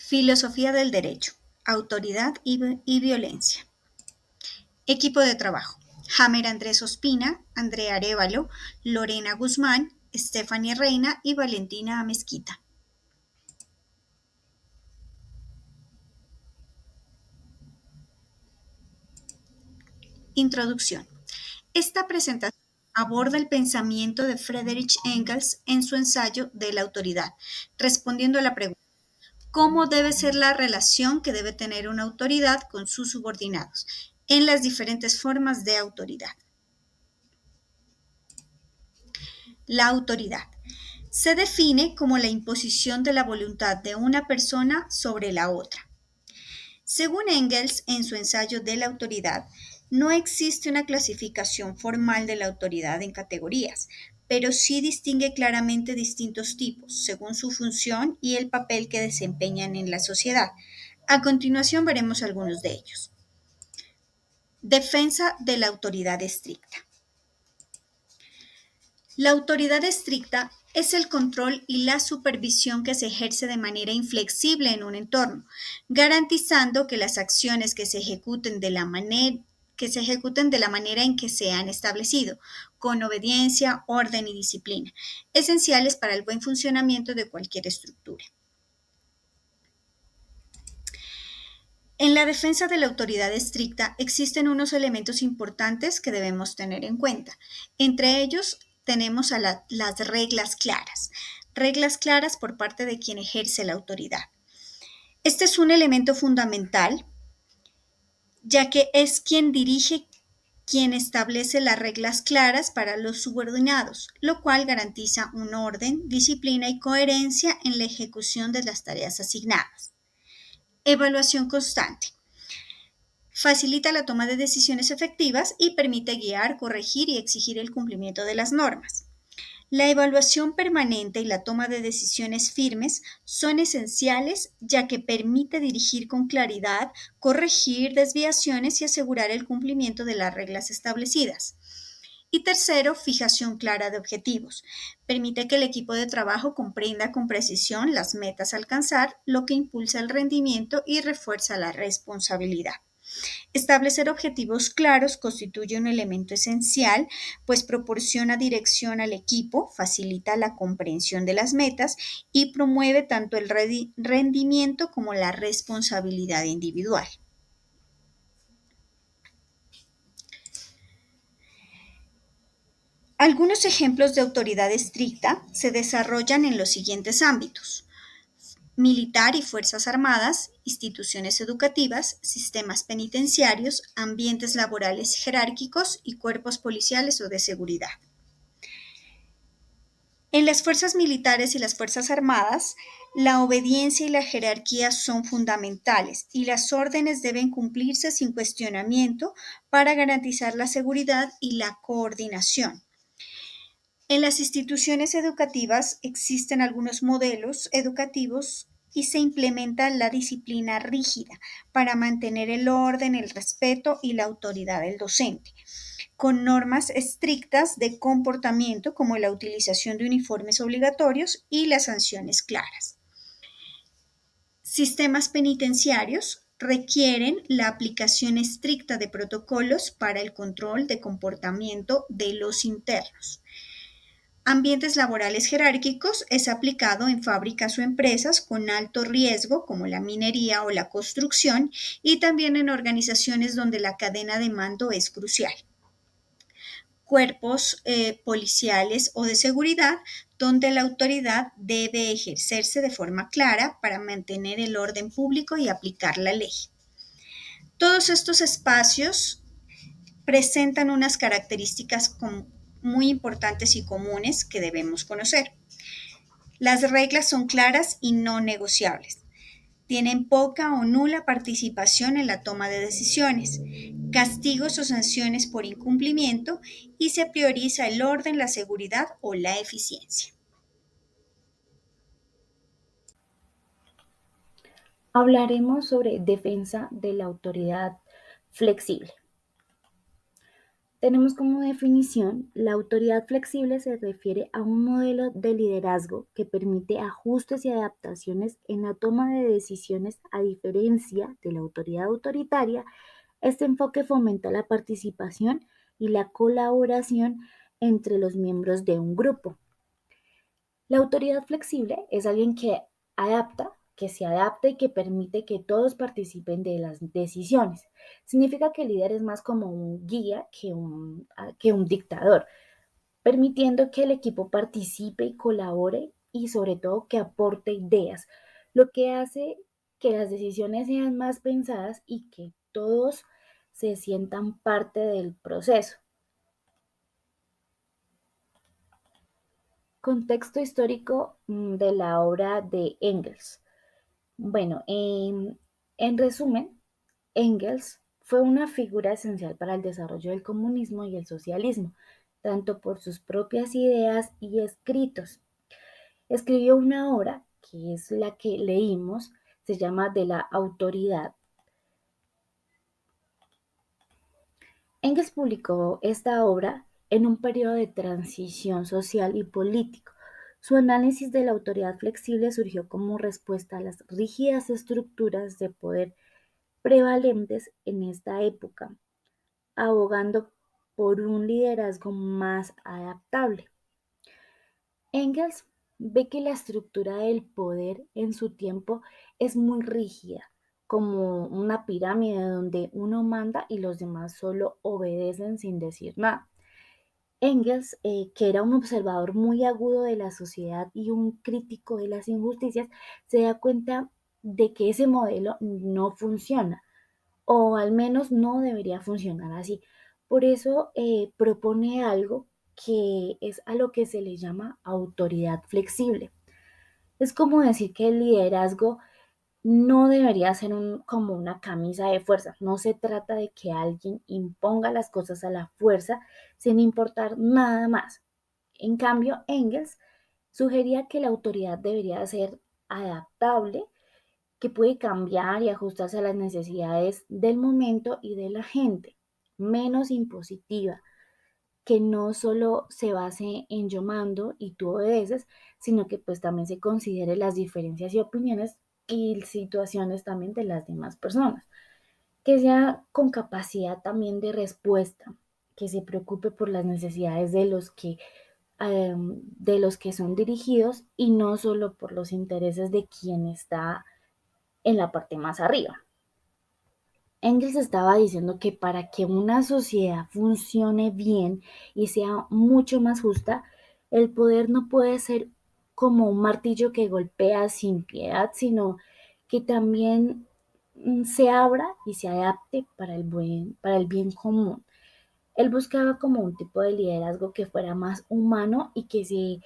Filosofía del derecho, autoridad y violencia. Equipo de trabajo. Jamer Andrés Ospina, Andrea Arévalo, Lorena Guzmán, Stephanie Reina y Valentina Amezquita. Introducción. Esta presentación aborda el pensamiento de Friedrich Engels en su ensayo de la autoridad, respondiendo a la pregunta: ¿cómo debe ser la relación que debe tener una autoridad con sus subordinados en las diferentes formas de autoridad? La autoridad se define como la imposición de la voluntad de una persona sobre la otra. Según Engels, en su ensayo de la autoridad, no existe una clasificación formal de la autoridad en categorías, pero sí distingue claramente distintos tipos, según su función y el papel que desempeñan en la sociedad. A continuación veremos algunos de ellos. Defensa de la autoridad estricta. La autoridad estricta es el control y la supervisión que se ejerce de manera inflexible en un entorno, garantizando que las acciones que se ejecuten de la manera en que se han establecido, con obediencia, orden y disciplina, esenciales para el buen funcionamiento de cualquier estructura. En la defensa de la autoridad estricta existen unos elementos importantes que debemos tener en cuenta. Entre ellos tenemos a las reglas claras por parte de quien ejerce la autoridad. Este es un elemento fundamental, ya que es quien dirige, quien establece las reglas claras para los subordinados, lo cual garantiza un orden, disciplina y coherencia en la ejecución de las tareas asignadas. Evaluación constante. Facilita la toma de decisiones efectivas y permite guiar, corregir y exigir el cumplimiento de las normas. La evaluación permanente y la toma de decisiones firmes son esenciales, ya que permite dirigir con claridad, corregir desviaciones y asegurar el cumplimiento de las reglas establecidas. Y tercero, fijación clara de objetivos. Permite que el equipo de trabajo comprenda con precisión las metas a alcanzar, lo que impulsa el rendimiento y refuerza la responsabilidad. Establecer objetivos claros constituye un elemento esencial, pues proporciona dirección al equipo, facilita la comprensión de las metas y promueve tanto el rendimiento como la responsabilidad individual. Algunos ejemplos de autoridad estricta se desarrollan en los siguientes ámbitos: militar y fuerzas armadas, instituciones educativas, sistemas penitenciarios, ambientes laborales jerárquicos y cuerpos policiales o de seguridad. En las fuerzas militares y las fuerzas armadas, la obediencia y la jerarquía son fundamentales y las órdenes deben cumplirse sin cuestionamiento para garantizar la seguridad y la coordinación. En las instituciones educativas existen algunos modelos educativos y se implementa la disciplina rígida para mantener el orden, el respeto y la autoridad del docente, con normas estrictas de comportamiento como la utilización de uniformes obligatorios y las sanciones claras. Sistemas penitenciarios requieren la aplicación estricta de protocolos para el control de comportamiento de los internos. Ambientes laborales jerárquicos es aplicado en fábricas o empresas con alto riesgo, como la minería o la construcción, y también en organizaciones donde la cadena de mando es crucial. Cuerpos policiales o de seguridad, donde la autoridad debe ejercerse de forma clara para mantener el orden público y aplicar la ley. Todos estos espacios presentan unas características muy importantes y comunes que debemos conocer. Las reglas son claras y no negociables. Tienen poca o nula participación en la toma de decisiones, castigos o sanciones por incumplimiento y se prioriza el orden, la seguridad o la eficiencia. Hablaremos sobre defensa de la autoridad flexible. Tenemos como definición, la autoridad flexible se refiere a un modelo de liderazgo que permite ajustes y adaptaciones en la toma de decisiones a diferencia de la autoridad autoritaria. Este enfoque fomenta la participación y la colaboración entre los miembros de un grupo. La autoridad flexible es alguien que se adapta y que permite que todos participen de las decisiones. Significa que el líder es más como un guía que un dictador, permitiendo que el equipo participe y colabore y sobre todo que aporte ideas, lo que hace que las decisiones sean más pensadas y que todos se sientan parte del proceso. Contexto histórico de la obra de Engels. Bueno, en resumen, Engels fue una figura esencial para el desarrollo del comunismo y el socialismo, tanto por sus propias ideas y escritos. Escribió una obra, que es la que leímos, se llama De la autoridad. Engels publicó esta obra en un periodo de transición social y político. Su análisis de la autoridad flexible surgió como respuesta a las rígidas estructuras de poder prevalentes en esta época, abogando por un liderazgo más adaptable. Engels ve que la estructura del poder en su tiempo es muy rígida, como una pirámide donde uno manda y los demás solo obedecen sin decir nada. Engels, que era un observador muy agudo de la sociedad y un crítico de las injusticias, se da cuenta de que ese modelo no funciona o al menos no debería funcionar así. Por eso propone algo que es a lo que se le llama autoridad flexible. Es como decir que el liderazgo no debería ser como una camisa de fuerza. No se trata de que alguien imponga las cosas a la fuerza sin importar nada más. En cambio, Engels sugería que la autoridad debería ser adaptable, que puede cambiar y ajustarse a las necesidades del momento y de la gente, menos impositiva, que no solo se base en yo mando y tú obedeces, sino que pues también se considere las diferencias y opiniones y situaciones también de las demás personas, que sea con capacidad también de respuesta, que se preocupe por las necesidades de los que son dirigidos y no solo por los intereses de quien está en la parte más arriba. Engels estaba diciendo que para que una sociedad funcione bien y sea mucho más justa, el poder no puede ser como un martillo que golpea sin piedad, sino que también se abra y se adapte para el bien común. Él buscaba como un tipo de liderazgo que fuera más humano y que se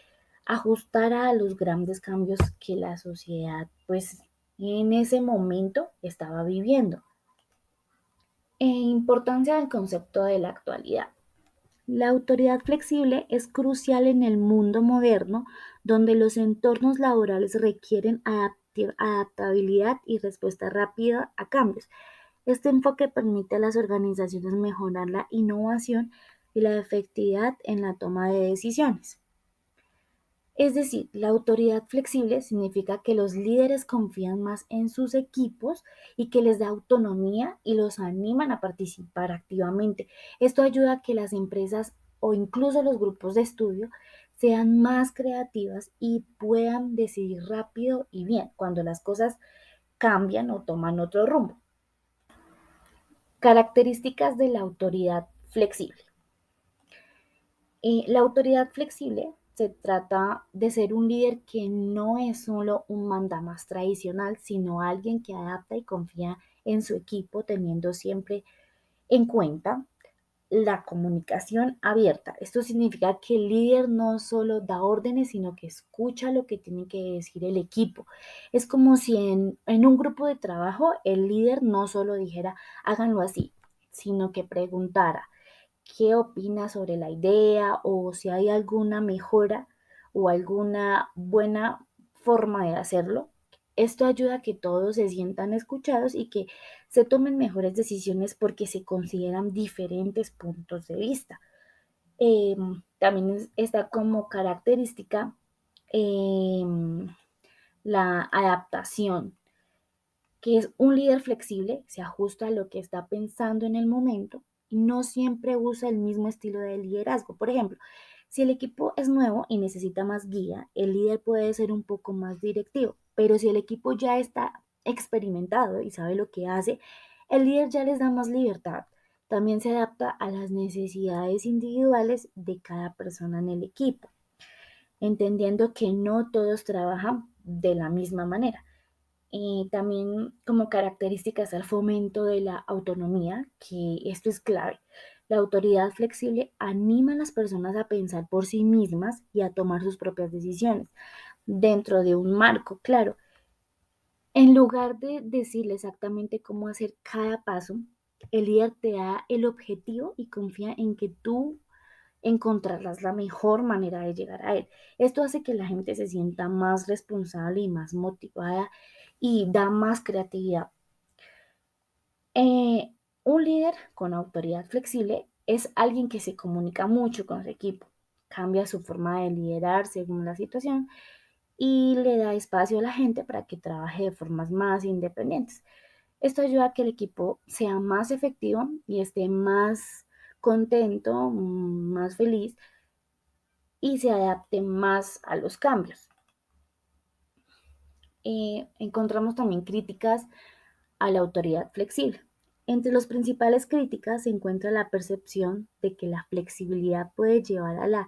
ajustara a los grandes cambios que la sociedad, pues, en ese momento estaba viviendo. Importancia del concepto de la actualidad. La autoridad flexible es crucial en el mundo moderno, donde los entornos laborales requieren adaptabilidad y respuesta rápida a cambios. Este enfoque permite a las organizaciones mejorar la innovación y la efectividad en la toma de decisiones. Es decir, la autoridad flexible significa que los líderes confían más en sus equipos y que les da autonomía y los animan a participar activamente. Esto ayuda a que las empresas o incluso los grupos de estudio sean más creativas y puedan decidir rápido y bien cuando las cosas cambian o toman otro rumbo. Características de la autoridad flexible. La autoridad flexible se trata de ser un líder que no es solo un mandamás tradicional, sino alguien que adapta y confía en su equipo, teniendo siempre en cuenta la comunicación abierta. Esto significa que el líder no solo da órdenes, sino que escucha lo que tiene que decir el equipo. Es como si en un grupo de trabajo el líder no solo dijera háganlo así, sino que preguntara qué opina sobre la idea o si hay alguna mejora o alguna buena forma de hacerlo. Esto ayuda a que todos se sientan escuchados y que se tomen mejores decisiones porque se consideran diferentes puntos de vista. También está como característica em, la adaptación, que es un líder flexible, se ajusta a lo que está pensando en el momento y no siempre usa el mismo estilo de liderazgo. Por ejemplo, si el equipo es nuevo y necesita más guía, el líder puede ser un poco más directivo, pero si el equipo ya está experimentado y sabe lo que hace, el líder ya les da más libertad. También se adapta a las necesidades individuales de cada persona en el equipo, entendiendo que no todos trabajan de la misma manera. Y también como características al fomento de la autonomía, que esto es clave. La autoridad flexible anima a las personas a pensar por sí mismas y a tomar sus propias decisiones dentro de un marco claro. En lugar de decirle exactamente cómo hacer cada paso, el líder te da el objetivo y confía en que tú encontrarás la mejor manera de llegar a él. Esto hace que la gente se sienta más responsable y más motivada y da más creatividad. Eh, un líder con autoridad flexible es alguien que se comunica mucho con su equipo, cambia su forma de liderar según la situación y le da espacio a la gente para que trabaje de formas más independientes. Esto ayuda a que el equipo sea más efectivo y esté más contento, más feliz y se adapte más a los cambios. Encontramos también críticas a la autoridad flexible. Entre las principales críticas se encuentra la percepción de que la flexibilidad puede llevar a la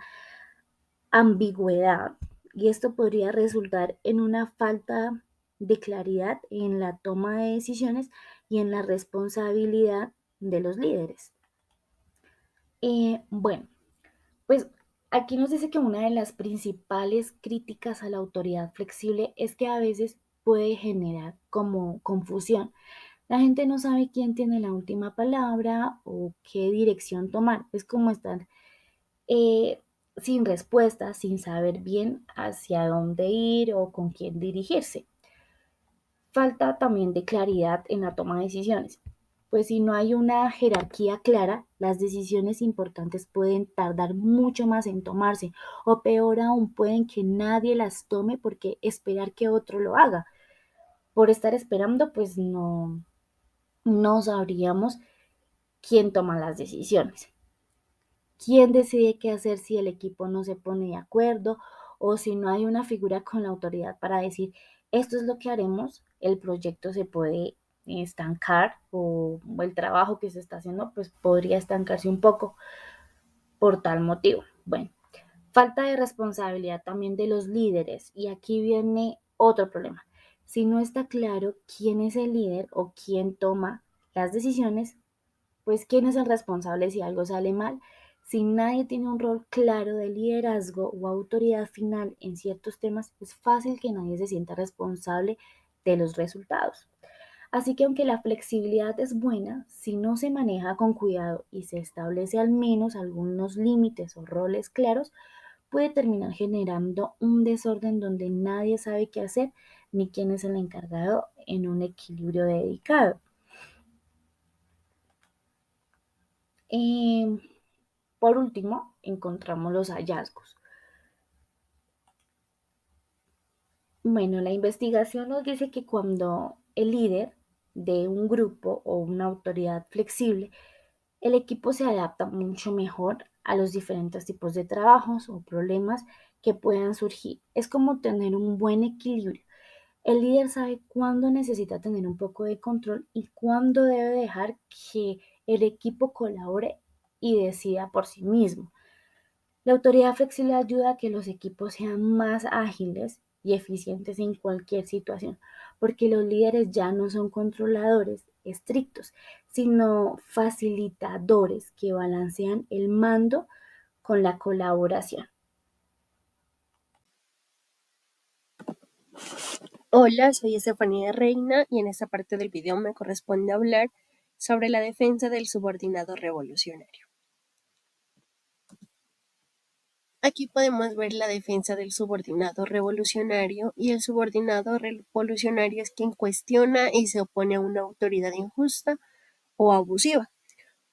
ambigüedad y esto podría resultar en una falta de claridad en la toma de decisiones y en la responsabilidad de los líderes. Bueno, pues aquí nos dice que una de las principales críticas a la autoridad flexible es que a veces puede generar como confusión. La gente no sabe quién tiene la última palabra o qué dirección tomar. Es como estar eh, sin respuesta, sin saber bien hacia dónde ir o con quién dirigirse. Falta también de claridad en la toma de decisiones, pues si no hay una jerarquía clara, las decisiones importantes pueden tardar mucho más en tomarse o peor aún, pueden que nadie las tome porque esperar que otro lo haga. Por estar esperando, pues no sabríamos quién toma las decisiones. ¿Quién decide qué hacer si el equipo no se pone de acuerdo o si no hay una figura con la autoridad para decir esto es lo que haremos? El proyecto se puede estancar o el trabajo que se está haciendo pues podría estancarse un poco por tal motivo. Bueno, falta de responsabilidad también de los líderes y aquí viene otro problema. Si no está claro quién es el líder o quién toma las decisiones, pues quién es el responsable si algo sale mal. Si nadie tiene un rol claro de liderazgo o autoridad final en ciertos temas, es fácil que nadie se sienta responsable de los resultados. Así que aunque la flexibilidad es buena, si no se maneja con cuidado y se establece al menos algunos límites o roles claros, puede terminar generando un desorden donde nadie sabe qué hacer ni quién es el encargado en un equilibrio dedicado. Eh, Por último, encontramos los hallazgos. Bueno, la investigación nos dice que cuando el líder de un grupo o una autoridad flexible, el equipo se adapta mucho mejor a los diferentes tipos de trabajos o problemas que puedan surgir. Es como tener un buen equilibrio. El líder sabe cuándo necesita tener un poco de control y cuándo debe dejar que el equipo colabore y decida por sí mismo. La autoridad flexible ayuda a que los equipos sean más ágiles y eficientes en cualquier situación, porque los líderes ya no son controladores estrictos, sino facilitadores que balancean el mando con la colaboración. Hola, soy Estefanía Reina y en esta parte del video me corresponde hablar sobre la defensa del subordinado revolucionario. Aquí podemos ver la defensa del subordinado revolucionario, y el subordinado revolucionario es quien cuestiona y se opone a una autoridad injusta o abusiva,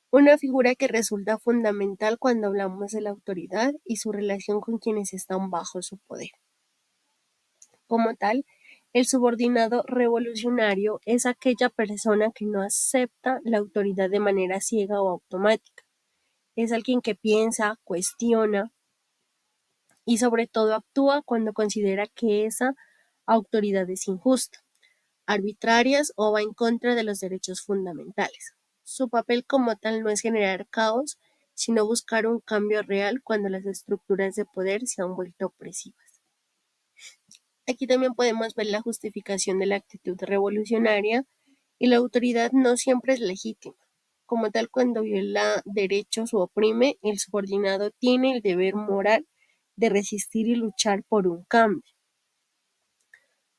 una figura que resulta fundamental cuando hablamos de la autoridad y su relación con quienes están bajo su poder. Como tal, el subordinado revolucionario es aquella persona que no acepta la autoridad de manera ciega o automática. Es alguien que piensa, cuestiona y sobre todo actúa cuando considera que esa autoridad es injusta, arbitraria o va en contra de los derechos fundamentales. Su papel como tal no es generar caos, sino buscar un cambio real cuando las estructuras de poder se han vuelto opresivas. Aquí también podemos ver la justificación de la actitud revolucionaria, y la autoridad no siempre es legítima. Como tal, cuando viola derechos o oprime, el subordinado tiene el deber moral de resistir y luchar por un cambio.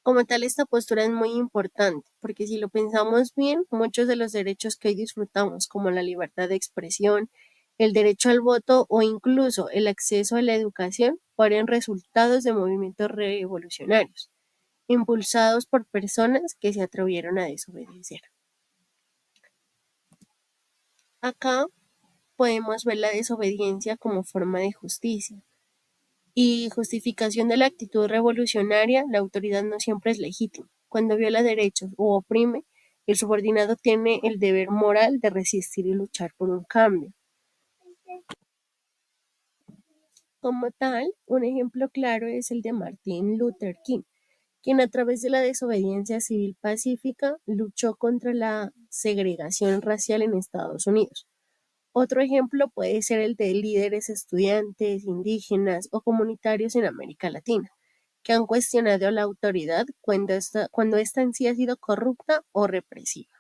Como tal, esta postura es muy importante, porque si lo pensamos bien, muchos de los derechos que hoy disfrutamos, como la libertad de expresión, el derecho al voto o incluso el acceso a la educación, fueron resultados de movimientos revolucionarios, impulsados por personas que se atrevieron a desobedecer. Acá podemos ver la desobediencia como forma de justicia y justificación de la actitud revolucionaria. La autoridad no siempre es legítima. Cuando viola derechos o oprime, el subordinado tiene el deber moral de resistir y luchar por un cambio. Como tal, un ejemplo claro es el de Martin Luther King, quien a través de la desobediencia civil pacífica luchó contra la segregación racial en Estados Unidos. Otro ejemplo puede ser el de líderes estudiantes, indígenas o comunitarios en América Latina, que han cuestionado a la autoridad cuando ésta en sí ha sido corrupta o represiva.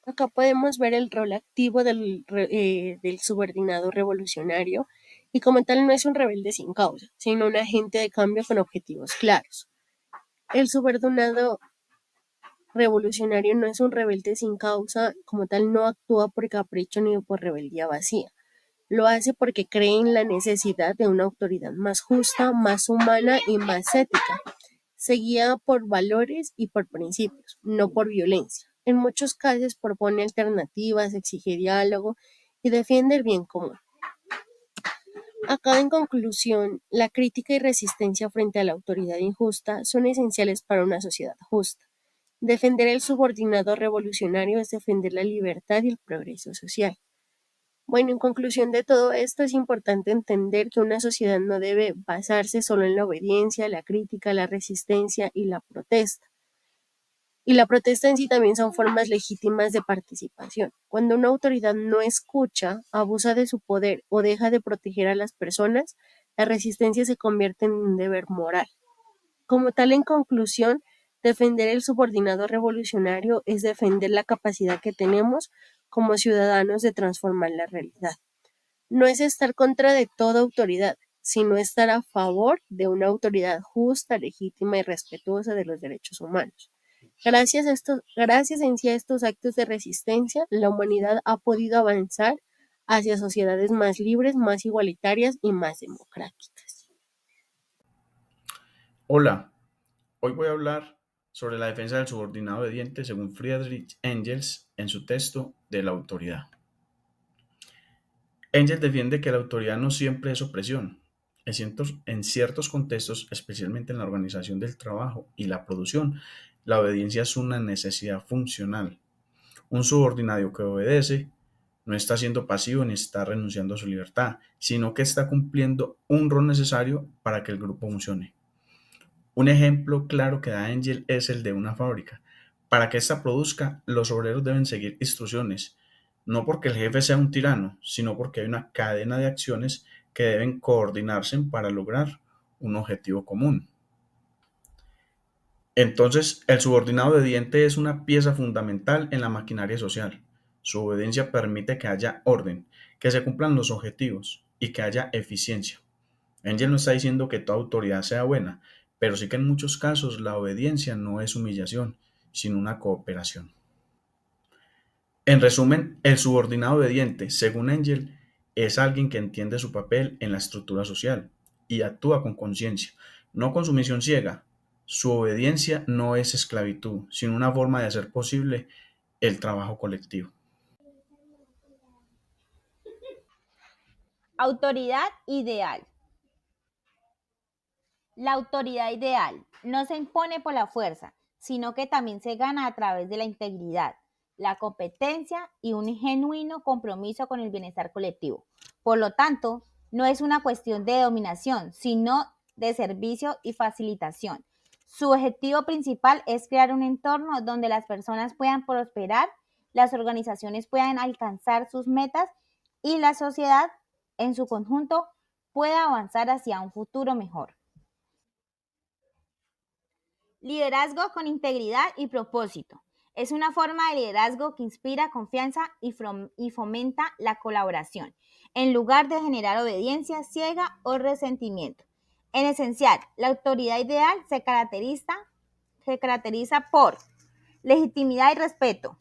Acá podemos ver el rol activo del subordinado revolucionario, y como tal no es un rebelde sin causa, sino un agente de cambio con objetivos claros. El subordinado revolucionario no es un rebelde sin causa, como tal no actúa por capricho ni por rebeldía vacía. Lo hace porque cree en la necesidad de una autoridad más justa, más humana y más ética. Se guía por valores y por principios, no por violencia. En muchos casos propone alternativas, exige diálogo y defiende el bien común. Acá, en conclusión, la crítica y resistencia frente a la autoridad injusta son esenciales para una sociedad justa. Defender el subordinado revolucionario es defender la libertad y el progreso social. Bueno, en conclusión de todo esto, es importante entender que una sociedad no debe basarse solo en la obediencia, la crítica, la resistencia y la protesta. Y la protesta en sí también son formas legítimas de participación. Cuando una autoridad no escucha, abusa de su poder o deja de proteger a las personas, la resistencia se convierte en un deber moral. Como tal, en conclusión, defender el subordinado revolucionario es defender la capacidad que tenemos como ciudadanos de transformar la realidad. No es estar contra de toda autoridad, sino estar a favor de una autoridad justa, legítima y respetuosa de los derechos humanos. Gracias en sí a estos actos de resistencia, la humanidad ha podido avanzar hacia sociedades más libres, más igualitarias y más democráticas. Hola, hoy voy a hablar sobre la defensa del subordinado obediente según Friedrich Engels en su texto de la autoridad. Engels defiende que la autoridad no siempre es opresión. En ciertos contextos, especialmente en la organización del trabajo y la producción, la obediencia es una necesidad funcional. Un subordinado que obedece no está siendo pasivo ni está renunciando a su libertad, sino que está cumpliendo un rol necesario para que el grupo funcione. Un ejemplo claro que da Engel es el de una fábrica. Para que ésta produzca, los obreros deben seguir instrucciones, no porque el jefe sea un tirano, sino porque hay una cadena de acciones que deben coordinarse para lograr un objetivo común. Entonces, el subordinado obediente es una pieza fundamental en la maquinaria social. Su obediencia permite que haya orden, que se cumplan los objetivos y que haya eficiencia. Engel no está diciendo que toda autoridad sea buena, pero sí que en muchos casos la obediencia no es humillación, sino una cooperación. En resumen, el subordinado obediente, según Engel, Es alguien que entiende su papel en la estructura social y actúa con conciencia, no con sumisión ciega. Su obediencia no es esclavitud, sino una forma de hacer posible el trabajo colectivo. Autoridad ideal. La autoridad ideal no se impone por la fuerza, sino que también se gana a través de la integridad, la competencia y un genuino compromiso con el bienestar colectivo. Por lo tanto, no es una cuestión de dominación, sino de servicio y facilitación. Su objetivo principal es crear un entorno donde las personas puedan prosperar, las organizaciones puedan alcanzar sus metas y la sociedad en su conjunto pueda avanzar hacia un futuro mejor. Liderazgo con integridad y propósito. Es una forma de liderazgo que inspira confianza y fomenta la colaboración, en lugar de generar obediencia ciega o resentimiento. En esencial, la autoridad ideal se caracteriza por legitimidad y respeto.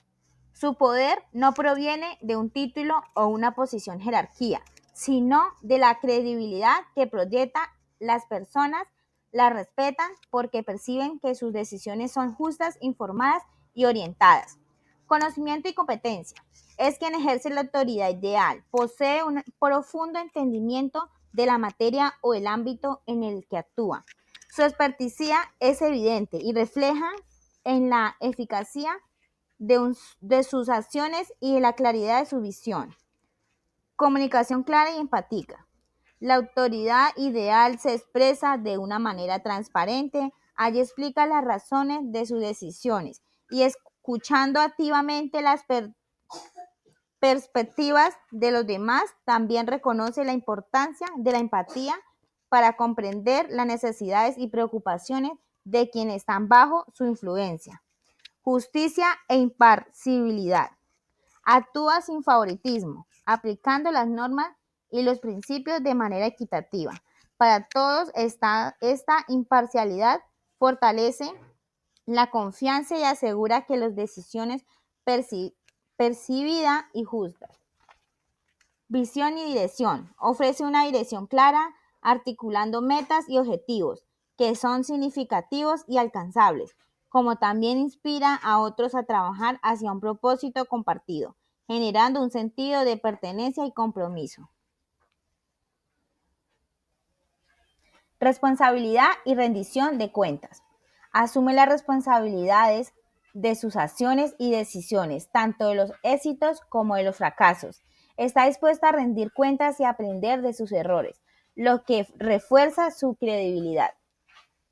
Su poder no proviene de un título o una posición jerarquía, sino de la credibilidad que proyecta. Las personas la respetan porque perciben que sus decisiones son justas, informadas y orientadas. Conocimiento y competencia. Es quien ejerce la autoridad ideal, posee un profundo entendimiento de la materia o el ámbito en el que actúa. Su experticia es evidente y refleja en la eficacia de sus acciones y la claridad de su visión. Comunicación clara y empática. La autoridad ideal se expresa de una manera transparente, allí explica las razones de sus decisiones y escuchando activamente las perspectivas de los demás, también reconoce la importancia de la empatía para comprender las necesidades y preocupaciones de quienes están bajo su influencia. Justicia e imparcialidad. Actúa sin favoritismo, aplicando las normas y los principios de manera equitativa. Para todos, esta imparcialidad fortalece la confianza y asegura que las decisiones percibidas y justas. Visión y dirección. Ofrece una dirección clara, articulando metas y objetivos que son significativos y alcanzables, como también inspira a otros a trabajar hacia un propósito compartido, generando un sentido de pertenencia y compromiso. Responsabilidad y rendición de cuentas. Asume las responsabilidades de sus acciones y decisiones, tanto de los éxitos como de los fracasos. Está dispuesta a rendir cuentas y aprender de sus errores, lo que refuerza su credibilidad.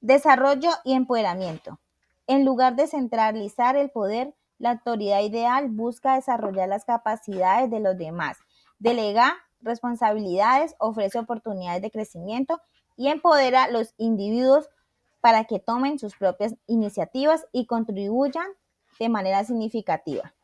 Desarrollo y empoderamiento. En lugar de centralizar el poder, la autoridad ideal busca desarrollar las capacidades de los demás, delega responsabilidades, ofrece oportunidades de crecimiento y empodera a los individuos para que tomen sus propias iniciativas y contribuyan de manera significativa.